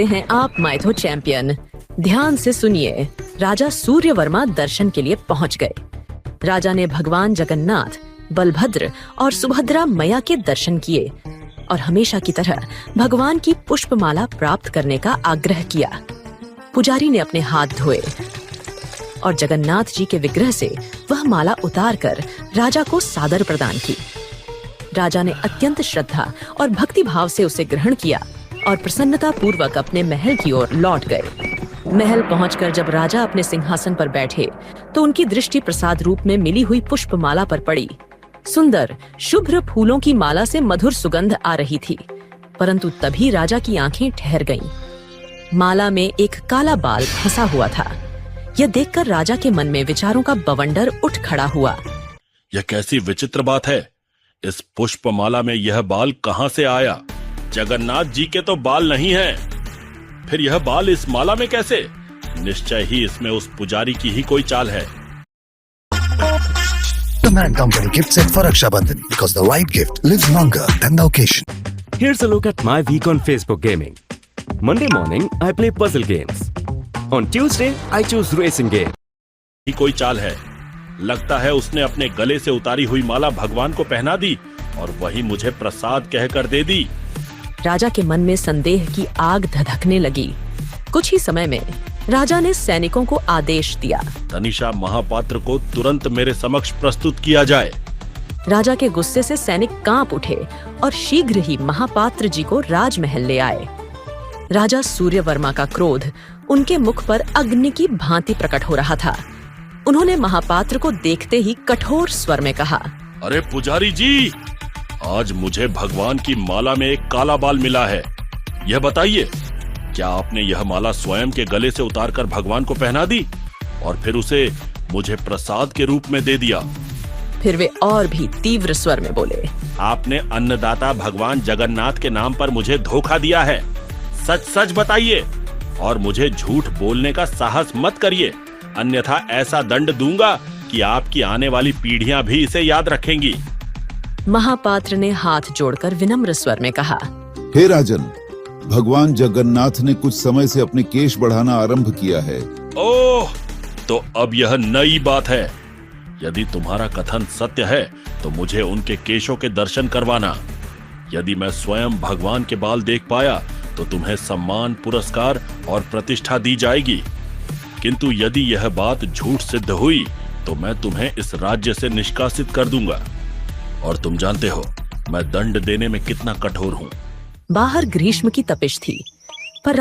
कैसे हैं आप माइथो चैंपियन? ध्यान से सुनिए। राजा सूर्यवर्मा दर्शन के लिए पहुंच गए। राजा ने भगवान जगन्नाथ, बलभद्र और सुभद्रा मैया के दर्शन किए और हमेशा की तरह भगवान की पुष्पमाला प्राप्त करने का आग्रह किया। पुजारी ने अपने हाथ धोए और जगन्नाथ जी के विग्रह से वह माला उतारकर राजा को सादर प्रदान की। राजा ने अत्यंत श्रद्धा और भक्ति भाव से उसे ग्रहण किया और प्रसन्नता पूर्वक अपने महल की ओर लौट गए। महल पहुंचकर जब राजा अपने सिंहासन पर बैठे तो उनकी दृष्टि प्रसाद रूप में मिली हुई पुष्पमाला पर पड़ी। सुंदर शुभ्र फूलों की माला से मधुर सुगंध आ रही थी, परंतु तभी राजा की आंखें ठहर गईं। माला में एक काला बाल फंसा हुआ था। यह देखकर राजा के मन में विचारों का बवंडर उठ खड़ा हुआ। यह कैसी विचित्र बात है। इस पुष्पमाला में यह बाल कहां से आया? जगन्नाथ जी के तो बाल नहीं हैं। फिर यह बाल इस माला में कैसे? निश्चय ही इसमें उस पुजारी की ही कोई चाल है। The Man Company gifts set for Raksha Bandhan because the right gift lives longer than the occasion. Here's a look at my week on Facebook Gaming. Monday morning, I play puzzle games. On Tuesday, I choose racing game. ही कोई चाल है। लगता है उसने अपने गले से उतारी हुई माला भगवान को पहना दी और वही मुझे प्रसाद कहकर दे दी। राजा के मन में संदेह की आग धधकने लगी। कुछ ही समय में राजा ने सैनिकों को आदेश दिया, तनिषा महापात्र को तुरंत मेरे समक्ष प्रस्तुत किया जाए। राजा के गुस्से से सैनिक कांप उठे और शीघ्र ही महापात्र जी को राजमहल ले आए। राजा सूर्यवर्मा का क्रोध उनके मुख पर अग्नि की भांति प्रकट हो रहा था। उन्होंने महापात्र को देखते ही कठोर स्वर में कहा, अरे पुजारी जी, आज मुझे भगवान की माला में एक काला बाल मिला है। यह बताइए, क्या आपने यह माला स्वयं के गले से उतारकर भगवान को पहना दी और फिर उसे मुझे प्रसाद के रूप में दे दिया? फिर वे और भी तीव्र स्वर में बोले, आपने अन्नदाता भगवान जगन्नाथ के नाम पर मुझे धोखा दिया है। सच सच बताइए और मुझे झूठ बोलने का साहस मत करिए, अन्यथा ऐसा दंड दूंगा कि आपकी आने वाली पीढ़ियां भी इसे याद रखेंगी। महापात्र ने हाथ जोड़कर विनम्र स्वर में कहा, हे राजन, भगवान जगन्नाथ ने कुछ समय से अपने केश बढ़ाना आरंभ किया है। ओह, तो अब यह नई बात है। यदि तुम्हारा कथन सत्य है तो मुझे उनके केशों के दर्शन करवाना। यदि मैं स्वयं भगवान के बाल देख पाया तो तुम्हें सम्मान, पुरस्कार और प्रतिष्ठा दी जाएगी। किंतु यदि यह बात झूठ सिद्ध हुई तो मैं तुम्हें इस राज्य से निष्कासित कर दूंगा। और तुम जानते हो मैं दंड देने में कितना कठोर हूँ। बाहर ग्रीष्म की तपिश थी, पर